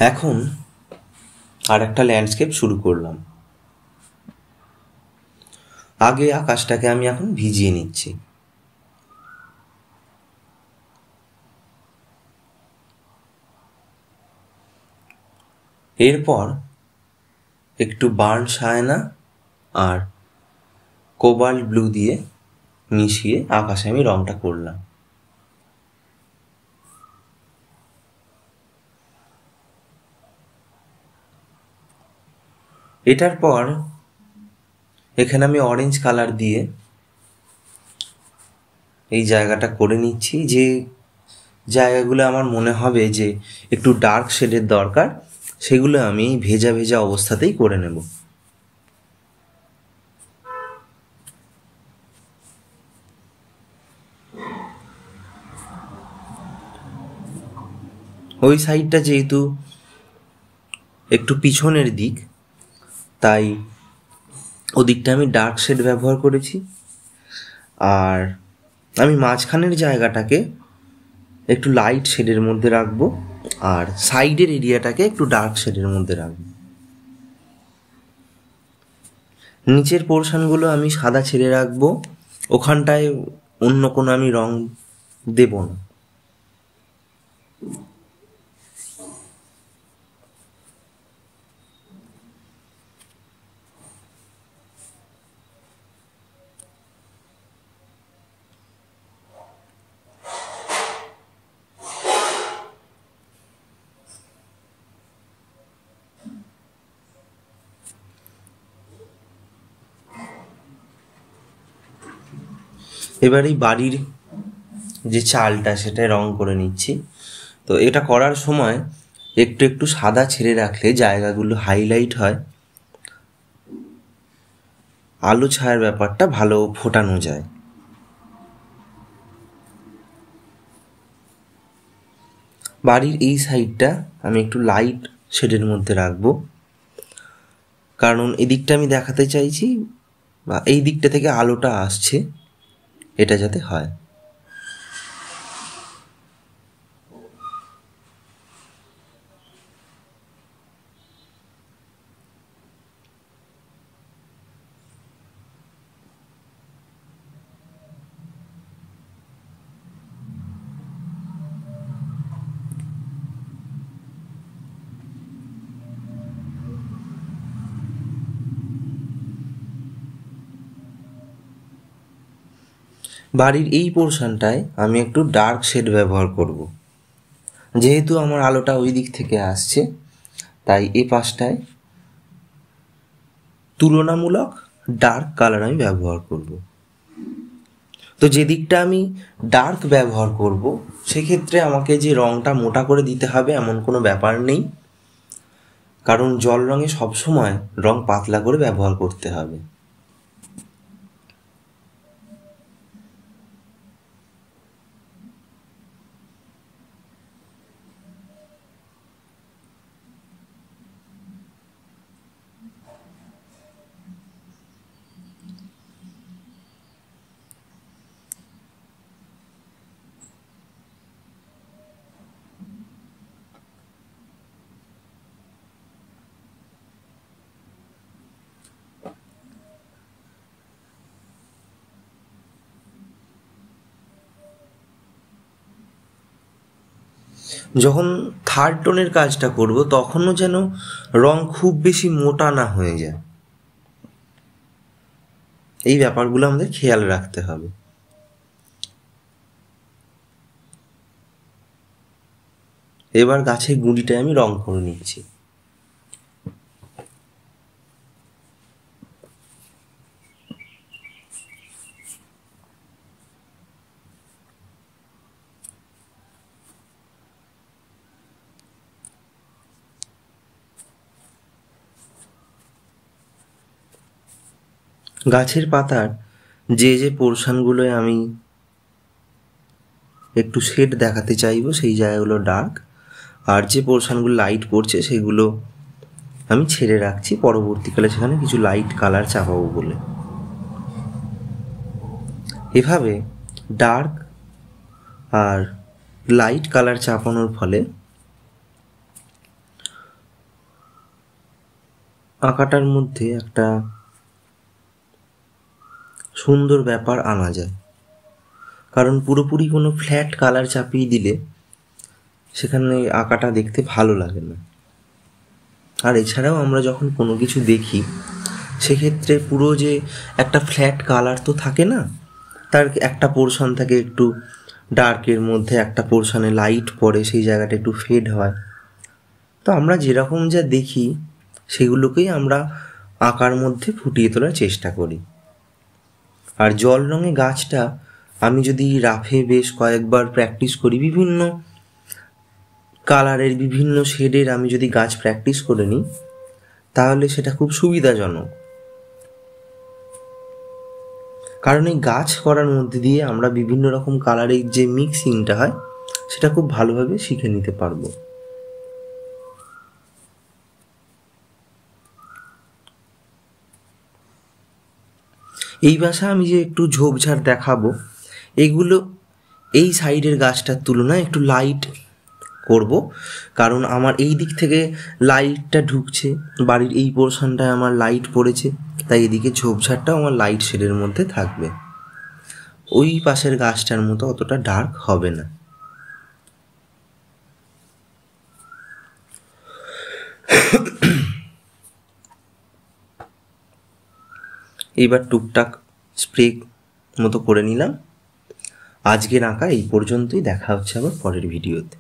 এখন আর একটা ল্যান্ডস্কেপ শুরু করলাম। আগে আকাশটাকে আমি এখন ভিজিয়ে নিচ্ছি। এরপর একটু বার্ন সায়ানা আর কোবাল্ট ব্লু দিয়ে মিশিয়ে আকাশে আমি রংটা করলাম। এটার পর এখানে আমি অরেঞ্জ কালার দিয়ে এই জায়গাটা করে নিচ্ছি। যে জায়গাগুলো আমার মনে হবে যে একটু ডার্ক শেডের দরকার, সেগুলো আমি ভেজা ভেজা অবস্থাতেই করে নেব। ওই সাইডটা যেহেতু একটু পিছনের দিক, তাই ওদিকটা আমি ডার্ক শেড ব্যবহার করেছি। আর আমি মাঝখানের জায়গাটাকে একটু লাইট শেডের মধ্যে রাখবো, আর সাইডের এরিয়াটাকে একটু ডার্ক শেডের মধ্যে রাখবো। নিচের পোর্শনগুলো আমি সাদা ছেড়ে রাখবো, ওখানটায় অন্য কোনো আমি রং দেব না। এবার এই বাড়ির যে চালটা সেটা রং করে নিচ্ছি। তো এটা করার সময় একটু একটু সাদা ছেড়ে রাখলে জায়গাগুলো হাইলাইট হয়, আলো ছায়ার ব্যাপারটা ভালো ফোটানো যায়। বাড়ির এই সাইডটা আমি একটু লাইট শেডের মধ্যে রাখবো, কারণ এদিকটা আমি দেখাতে চাইছি বা এই দিকটা থেকে আলোটা আসছে, এটা যাতে হয়। বাড়ির এই পোর্শনটায় আমি একটু ডার্ক শেড ব্যবহার করব। যেহেতু আমার আলোটা ওই দিক থেকে আসছে, তাই এই পাশটায় তুলনামূলক ডার্ক কালার আমি ব্যবহার করব। তো যে দিকটা আমি ডার্ক ব্যবহার করব, সেক্ষেত্রে আমাকে যে রঙটা মোটা করে দিতে হবে এমন কোনো ব্যাপার নেই, কারণ জল রঙে সবসময় রং পাতলা করে ব্যবহার করতে হবে। যখন থার্ড টোনের কাজটা করব, তখনও যেন রং খুব বেশি মোটা না হয়ে যায়, এই ব্যাপারগুলো আমাদের খেয়াল রাখতে হবে। এবার গাছের গুঁড়িটায় আমি রং করে নিচ্ছি। গাছের পাতার যে যে পোর্শনগুলোয় আমি একটু শেড দেখাতে চাইবো সেই জায়গাগুলো ডার্ক, আর যে পোর্শনগুলো লাইট পড়ছে সেগুলো আমি ছেড়ে রাখছি, পরবর্তীকালে সেখানে কিছু লাইট কালার চাপাবো বলে। এভাবে ডার্ক আর লাইট কালার চাপানোর ফলে আঁকাটার মধ্যে একটা সুন্দর ব্যাপার আনা যায়, কারণ পুরোপুরি কোনো ফ্ল্যাট কালার চাপিয়ে দিলে সেখানে আঁকাটা দেখতে ভালো লাগে না। আর এছাড়াও আমরা যখন কোনো কিছু দেখি সেক্ষেত্রে পুরো যে একটা ফ্ল্যাট কালার তো থাকে না, তার একটা পোর্শন থাকে একটু ডার্কের মধ্যে, একটা পোর্শনে লাইট পড়ে, সেই জায়গাটা একটু ফেড হয়। তো আমরা যেরকম যা দেখি সেগুলোকেই আমরা আঁকার মধ্যে ফুটিয়ে তোলার চেষ্টা করি। আর জল রঙে গাছটা আমি যদি রাফে বেশ কয়েকবার প্র্যাকটিস করি, বিভিন্ন কালারের বিভিন্ন শেডের আমি যদি গাছ প্র্যাকটিস করে নিই, তাহলে সেটা খুব সুবিধাজনক। কারণ এই গাছ করার মধ্যে দিয়ে আমরা বিভিন্ন রকম কালারের যে মিক্সিংটা হয় সেটা খুব ভালোভাবে শিখে নিতে পারবো। এই ভাষা আমি যে একটু ঝোপঝাড় দেখাবো, এগুলো এই সাইডের গাছটার তুলনায় একটু লাইট করব, কারণ আমার এই দিক থেকে লাইটটা ঢুকছে, বাড়ির এই পোর্শনটায় আমার লাইট পড়েছে, তাই এদিকে ঝোপঝাড়টাও আমার লাইট শেডের মধ্যে থাকবে। ওই পাশের গাছটার মতো অতটা ডার্ক হবে না। এইবার টুকটাক স্প্রে মতো করে নিলাম। আজকের আঁকা এই পর্যন্তই, দেখা হচ্ছে আবার পরের ভিডিওতে।